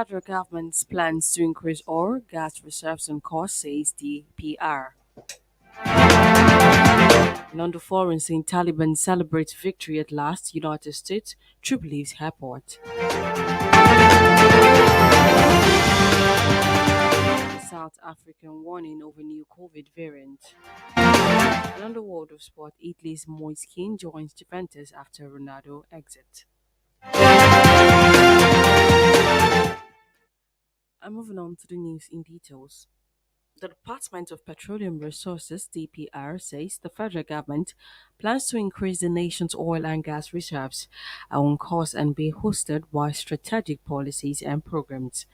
federal government's plans to increase oil, gas reserves and costs, says the PR. London foreign saying Taliban celebrates victory at last, United States, Tripoli's airport. South African warning over new COVID variant. And on the world of sport, Italy's Moise Kean joins Juventus after Ronaldo exit. And moving on to the news in details. The Department of Petroleum Resources (DPR) says the federal government plans to increase the nation's oil and gas reserves on course and be hosted by strategic policies and programs.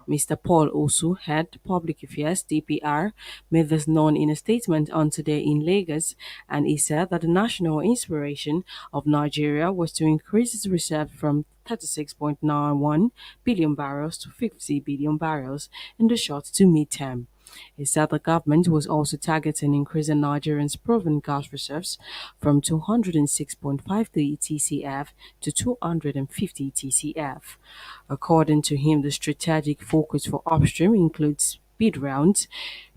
Mr. Paul Osu, head public affairs (DPR), made this known in a statement on today in Lagos, and he said that the national inspiration of Nigeria was to increase its reserve from 36.91 billion barrels to 50 billion barrels in the short to mid-term. He said the government was also targeting increasing Nigerians' proven gas reserves from 206.53 TCF to 250 TCF. According to him, the strategic focus for upstream includes bid rounds,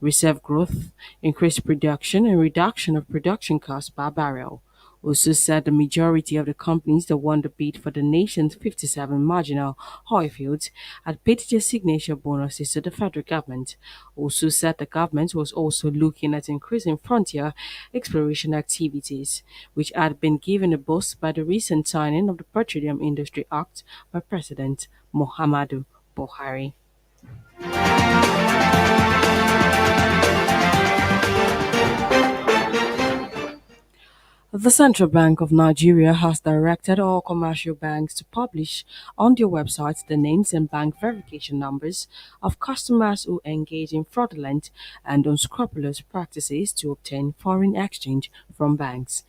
reserve growth, increased production, and reduction of production costs per barrel. Also said the majority of the companies that won the bid for the nation's 57 marginal oil fields had paid their signature bonuses to the federal government. Also said the government was also looking at increasing frontier exploration activities, which had been given a boost by the recent signing of the Petroleum Industry Act by President Muhammadu Buhari. The Central Bank of Nigeria has directed all commercial banks to publish on their websites the names and bank verification numbers of customers who engage in fraudulent and unscrupulous practices to obtain foreign exchange from banks.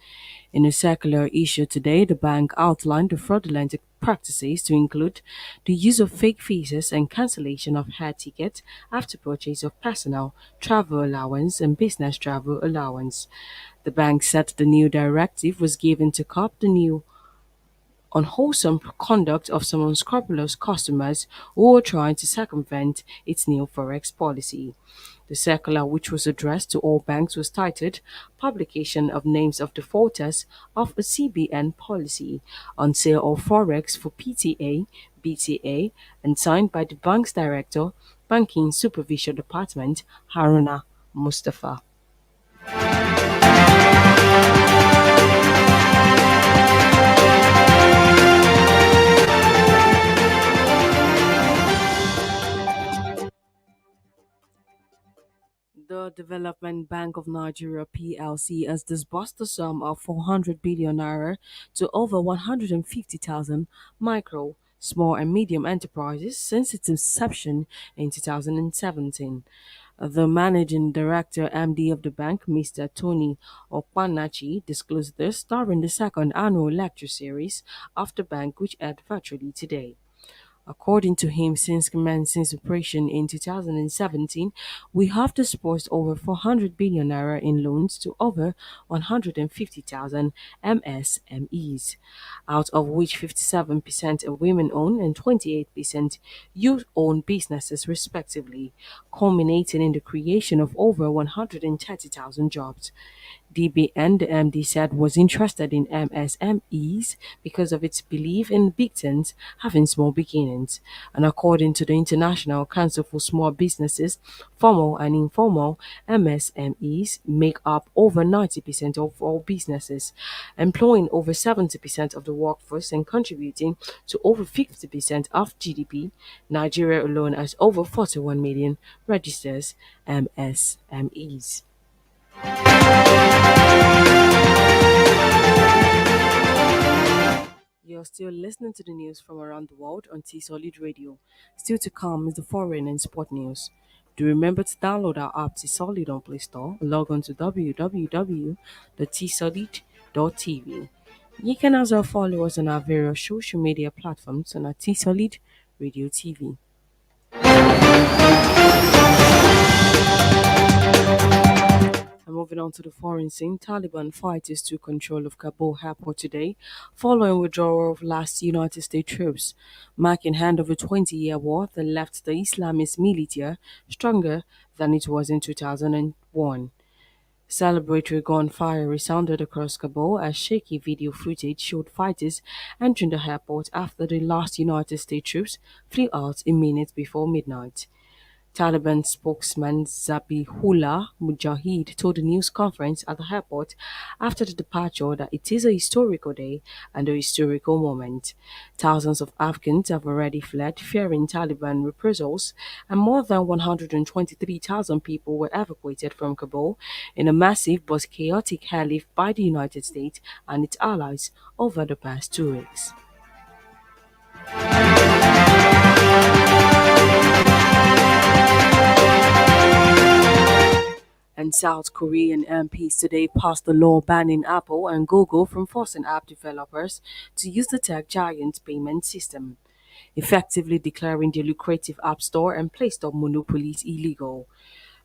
In a circular issued today, the bank outlined the fraudulent practices to include the use of fake visas and cancellation of air tickets after purchase of personal travel allowance and business travel allowance. The bank said the new directive was given to curb the new unwholesome conduct of some unscrupulous customers who were trying to circumvent its new forex policy. The circular, which was addressed to all banks, was titled Publication of Names of Defaulters of a CBN Policy on Sale of Forex for PTA, BTA, and signed by the bank's director, Banking Supervision Department, Haruna Mustafa. The Development Bank of Nigeria (PLC) has disbursed a sum of 400 billion naira to over 150,000 micro, small and medium enterprises since its inception in 2017. The managing director (MD) of the bank, Mr. Tony Okpanachi, disclosed this during the second annual lecture series of the bank, which aired virtually today. According to him, since commencing operation in 2017, we have disbursed over 400 billion naira in loans to over 150,000 MSMEs, out of which 57% are women-owned and 28% youth-owned businesses respectively, culminating in the creation of over 130,000 jobs. DBN, the MD said, was interested in MSMEs because of its belief in victims having small beginnings. And according to the International Council for Small Businesses, formal and informal MSMEs make up over 90% of all businesses, employing over 70% of the workforce and contributing to over 50% of GDP. Nigeria alone has over 41 million registered MSMEs. You're still listening to the news from around the world on T Solid Radio. Still to come is the foreign and sport news. Do remember to download our app T Solid on Play Store. Log on to www.tsolid.tv. You can also follow us on our various social media platforms on our T Solid Radio TV. And moving on to the foreign scene, Taliban fighters took control of Kabul airport today, following withdrawal of last United States troops, marking end of a 20-year war that left the Islamist militia stronger than it was in 2001. Celebratory gunfire resounded across Kabul as shaky video footage showed fighters entering the airport after the last United States troops flew out a minute before midnight. Taliban spokesman Zabihullah Mujahid told a news conference at the airport after the departure that it is a historical day and a historical moment. Thousands of Afghans have already fled, fearing Taliban reprisals, and more than 123,000 people were evacuated from Kabul in a massive but chaotic airlift by the United States and its allies over the past 2 weeks. And South Korean MPs today passed a law banning Apple and Google from forcing app developers to use the tech giant's payment system, effectively declaring the lucrative App Store and Play Store monopolies illegal.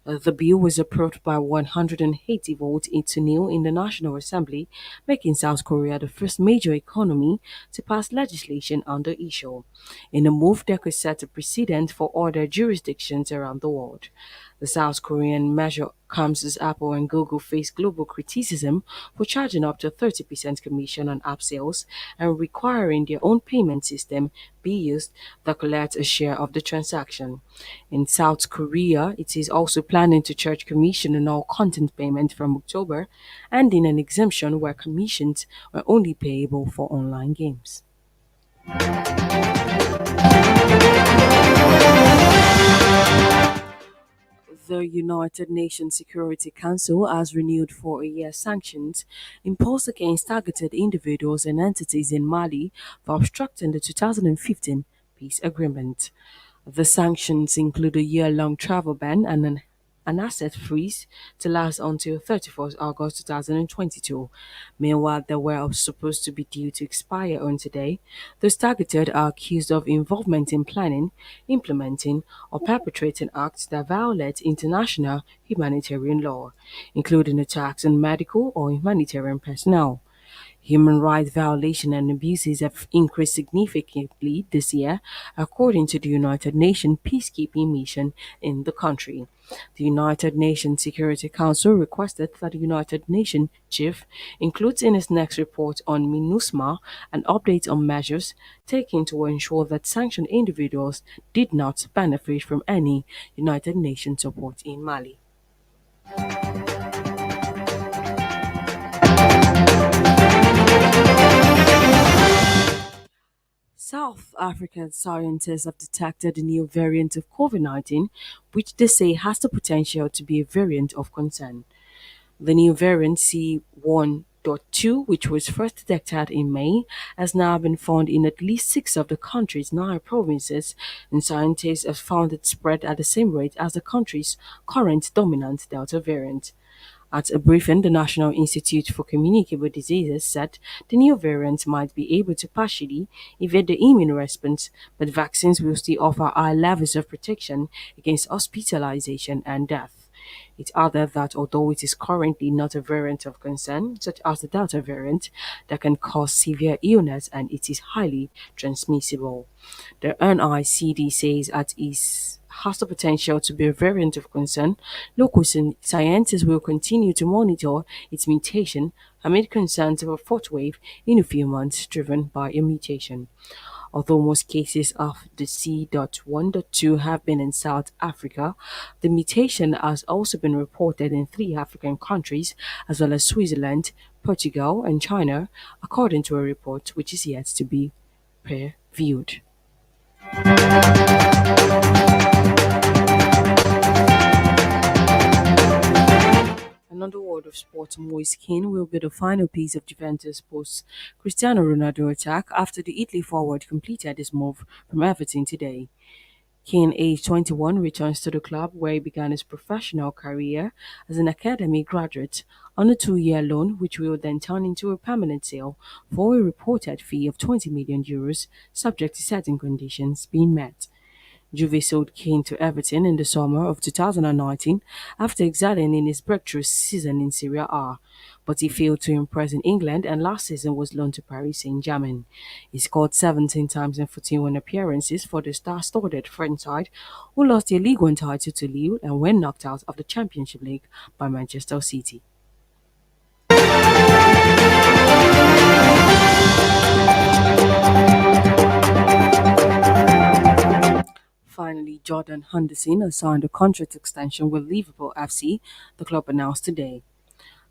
The bill was approved by 180 votes to nil in the National Assembly, making South Korea the first major economy to pass legislation on the issue, in a move that could set a precedent for other jurisdictions around the world. The South Korean measure comes as Apple and Google face global criticism for charging up to 30% commission on app sales and requiring their own payment system be used that collects a share of the transaction. In South Korea, it is also planning to charge commission on all content payment from October, ending an exemption where commissions were only payable for online games. The United Nations Security Council has renewed for a year sanctions imposed against targeted individuals and entities in Mali for obstructing the 2015 peace agreement. The sanctions include a year-long travel ban and an asset freeze to last until 31st August 2022. Meanwhile, they were supposed to be due to expire on today. Those targeted are accused of involvement in planning, implementing, or perpetrating acts that violate international humanitarian law, including attacks on medical or humanitarian personnel. Human rights violations and abuses have increased significantly this year, according to the United Nations peacekeeping mission in the country. The United Nations Security Council requested that the United Nations chief includes in his next report on MINUSMA an update on measures taken to ensure that sanctioned individuals did not benefit from any United Nations support in Mali. South African scientists have detected a new variant of COVID-19, which they say has the potential to be a variant of concern. The new variant C1.2, which was first detected in May, has now been found in at least six of the country's nine provinces, and scientists have found it spread at the same rate as the country's current dominant Delta variant. At a briefing, the National Institute for Communicable Diseases said the new variant might be able to partially evade the immune response, but vaccines will still offer high levels of protection against hospitalization and death. It added that although it is currently not a variant of concern, such as the Delta variant, that can cause severe illness and it is highly transmissible. The NICD says that it has the potential to be a variant of concern. Local scientists will continue to monitor its mutation amid concerns of a fourth wave in a few months driven by a mutation. Although most cases of the C.1.2 have been in South Africa, the mutation has also been reported in three African countries, as well as Switzerland, Portugal, and China, according to a report which is yet to be peer-reviewed. Another world of sport, Moise Kean will be the final piece of Juventus' post-Cristiano Ronaldo attack after the Italy forward completed his move from Everton today. Keane, age 21, returns to the club where he began his professional career as an academy graduate on a 2-year loan, which will then turn into a permanent sale for a reported fee of €20 million, subject to certain conditions being met. Juve sold Kane to Everton in the summer of 2019 after excelling in his breakthrough season in Serie A, but he failed to impress in England and last season was loaned to Paris Saint-Germain. He scored 17 times in 41 appearances for the star-studded French side, who lost their League One title to Lille and were knocked out of the Championship League by Manchester City. Finally, Jordan Henderson has signed a contract extension with Liverpool FC, the club announced today.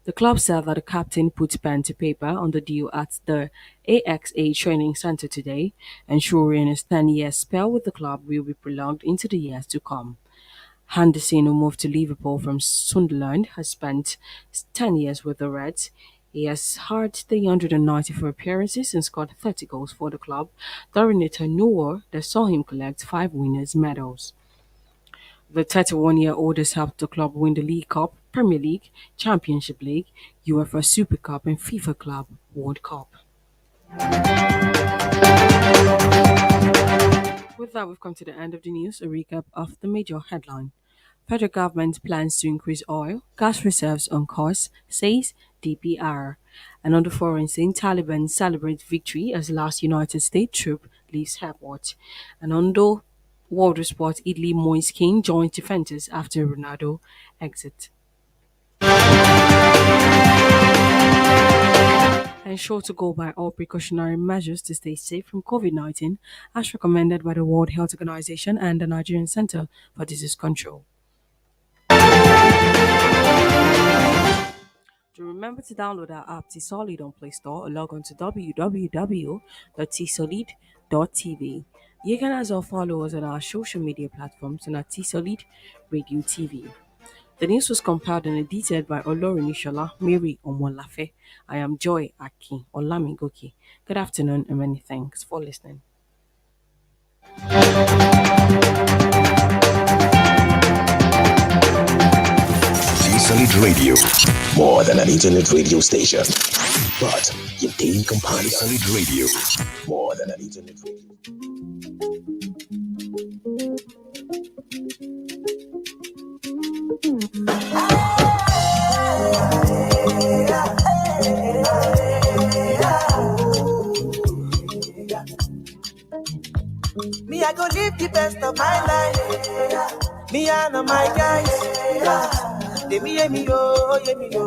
The club said that the captain put pen to paper on the deal at the AXA training center today, ensuring his 10-year spell with the club will be prolonged into the years to come. Henderson, who moved to Liverpool from Sunderland, has spent 10 years with the Reds. He has had 394 appearances and scored 30 goals for the club during a tenure that saw him collect 5 winners' medals. The 31-year-old has helped the club win the League Cup, Premier League, Championship League, UEFA Super Cup, and FIFA Club World Cup. With that, we've come to the end of the news. A recap of the major headline. Federal government plans to increase oil, gas reserves on course, says DPR. And on the foreign scene, Taliban celebrates victory as last United States troop leaves airport. And on the world sport, Italy Moise King joins defenders after Ronaldo exit. Ensure to go by all precautionary measures to stay safe from COVID-19 as recommended by the World Health Organization and the Nigerian Center for Disease Control. To remember to download our app T-Solid on Play Store or log on to www.tsolid.tv. You can also follow us on our social media platforms and at T-Solid Radio TV. The news was compiled and edited by Olorin Ishola, Mary Omolafe. I am Joy Aki Olamigoki. Good afternoon and many thanks for listening. T-Solid Radio, more than an internet radio station, but your daily companion. T-Solid Radio, more than an internet radio. Me, I go live the best of my life. Me and my guys. They me, oh, yeah, me, oh.